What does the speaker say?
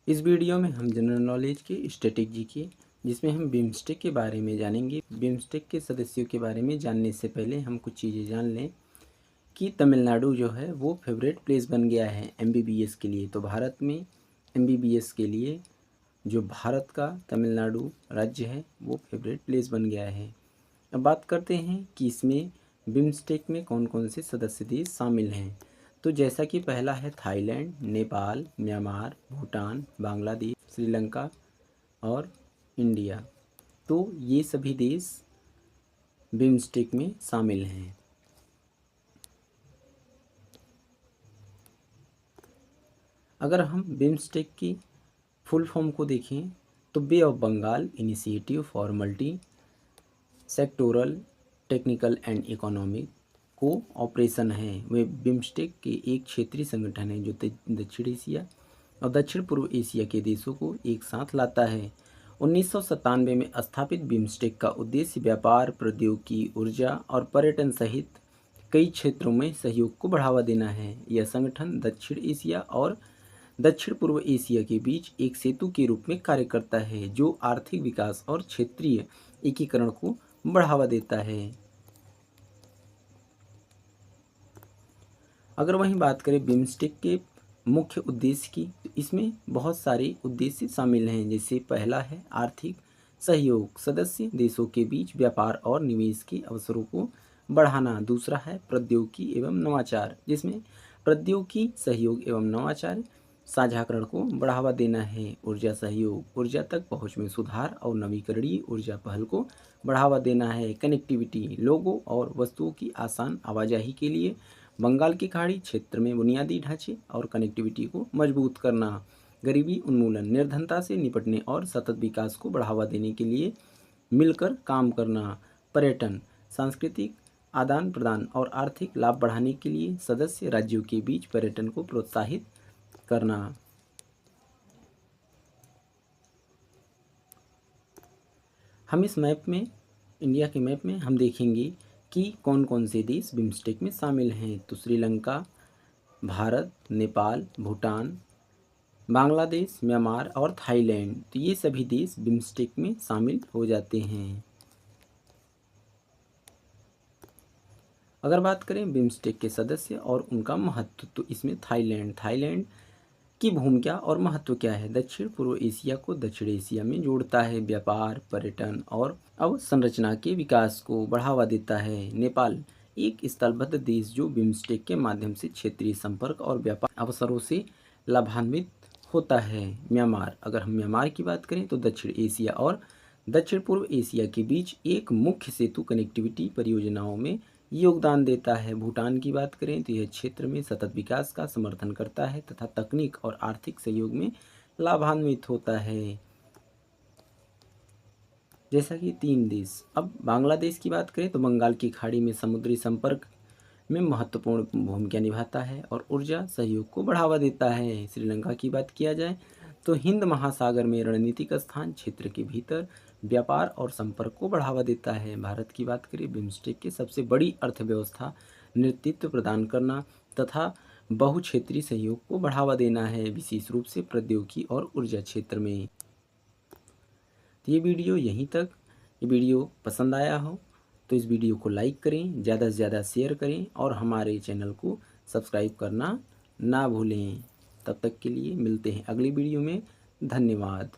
इस वीडियो में हम जनरल नॉलेज के स्टैटिक जीके जिसमें हम बिम्स्टेक के बारे में जानेंगे। बिम्स्टेक के सदस्यों के बारे में जानने से पहले हम कुछ चीज़ें जान लें कि तमिलनाडु जो है वो फेवरेट प्लेस बन गया है एमबीबीएस के लिए। तो भारत में एमबीबीएस के लिए जो भारत का तमिलनाडु राज्य है वो फेवरेट प्लेस बन गया है। अब बात करते हैं कि इसमें बिम्स्टेक में कौन कौन से सदस्य देश शामिल हैं। तो जैसा कि पहला है थाईलैंड, नेपाल, म्यांमार, भूटान, बांग्लादेश, श्रीलंका और इंडिया। तो ये सभी देश बिम्स्टेक में शामिल हैं। अगर हम बिम्स्टेक की फुल फॉर्म को देखें तो bay of Bengal initiative for multi sectoral technical and economic cooperation है। वे बिम्स्टेक के एक क्षेत्रीय संगठन है जो दक्षिण एशिया और दक्षिण पूर्व एशिया के देशों को एक साथ लाता है। 1997 में स्थापित बिम्स्टेक का उद्देश्य व्यापार, प्रौद्योगिकी, ऊर्जा और पर्यटन सहित कई क्षेत्रों में सहयोग को बढ़ावा देना है। यह संगठन दक्षिण एशिया और दक्षिण पूर्व एशिया के बीच एक सेतु के रूप में कार्य करता है जो आर्थिक विकास और क्षेत्रीय एकीकरण को बढ़ावा देता है। अगर वहीं बात करें बिम्स्टेक के मुख्य उद्देश्य की तो इसमें बहुत सारे उद्देश्य शामिल हैं। जैसे पहला है आर्थिक सहयोग, सदस्य देशों के बीच व्यापार और निवेश के अवसरों को बढ़ाना। दूसरा है प्रौद्योगिकी एवं नवाचार, जिसमें प्रौद्योगिकी सहयोग एवं नवाचार साझाकरण को बढ़ावा देना है। ऊर्जा सहयोग, ऊर्जा तक पहुंच में सुधार और नवीकरणीय ऊर्जा पहल को बढ़ावा देना है। कनेक्टिविटी, लोगों और वस्तुओं की आसान आवाजाही के लिए बंगाल की खाड़ी क्षेत्र में बुनियादी ढांचे और कनेक्टिविटी को मजबूत करना। गरीबी उन्मूलन, निर्धनता से निपटने और सतत विकास को बढ़ावा देने के लिए मिलकर काम करना। पर्यटन, सांस्कृतिक आदान प्रदान और आर्थिक लाभ बढ़ाने के लिए सदस्य राज्यों के बीच पर्यटन को प्रोत्साहित करना। हम इस मैप में, इंडिया के मैप में हम देखेंगे कि कौन कौन से देश बिम्स्टेक में शामिल हैं। तो श्रीलंका, भारत, नेपाल, भूटान, बांग्लादेश, म्यांमार और थाईलैंड, तो ये सभी देश बिम्स्टेक में शामिल हो जाते हैं। अगर बात करें बिम्स्टेक के सदस्य और उनका महत्व, तो इसमें थाईलैंड की भूमिका और महत्व क्या है। दक्षिण पूर्व एशिया को दक्षिण एशिया में जोड़ता है, व्यापार, पर्यटन और अवसंरचना के विकास को बढ़ावा देता है। नेपाल एक स्थलबद्ध देश जो बिम्स्टेक के माध्यम से क्षेत्रीय संपर्क और व्यापार अवसरों से लाभान्वित होता है। म्यांमार, अगर हम म्यांमार की बात करें तो दक्षिण एशिया और दक्षिण पूर्व एशिया के बीच एक मुख्य सेतु कनेक्टिविटी परियोजनाओं में योगदान देता है। भूटान की बात करें तो यह क्षेत्र में सतत विकास का समर्थन करता है तथा तकनीक और आर्थिक सहयोग में लाभान्वित होता है। जैसा कि 3 देश। अब बांग्लादेश की बात करें तो बंगाल की खाड़ी में समुद्री संपर्क में महत्वपूर्ण भूमिका निभाता है और ऊर्जा सहयोग को बढ़ावा देता है। श्रीलंका की बात किया जाए तो हिंद महासागर में रणनीतिक स्थान, क्षेत्र के भीतर व्यापार और संपर्क को बढ़ावा देता है। भारत की बात करें, बिम्स्टेक की सबसे बड़ी अर्थव्यवस्था नेतृत्व प्रदान करना तथा बहुक्षेत्रीय सहयोग को बढ़ावा देना है, विशेष रूप से प्रौद्योगिकी और ऊर्जा क्षेत्र में। तो ये वीडियो यहीं तक। ये वीडियो पसंद आया हो तो इस वीडियो को लाइक करें, ज़्यादा से ज़्यादा शेयर करें और हमारे चैनल को सब्सक्राइब करना ना भूलें। तब तक के लिए मिलते हैं अगली वीडियो में। धन्यवाद।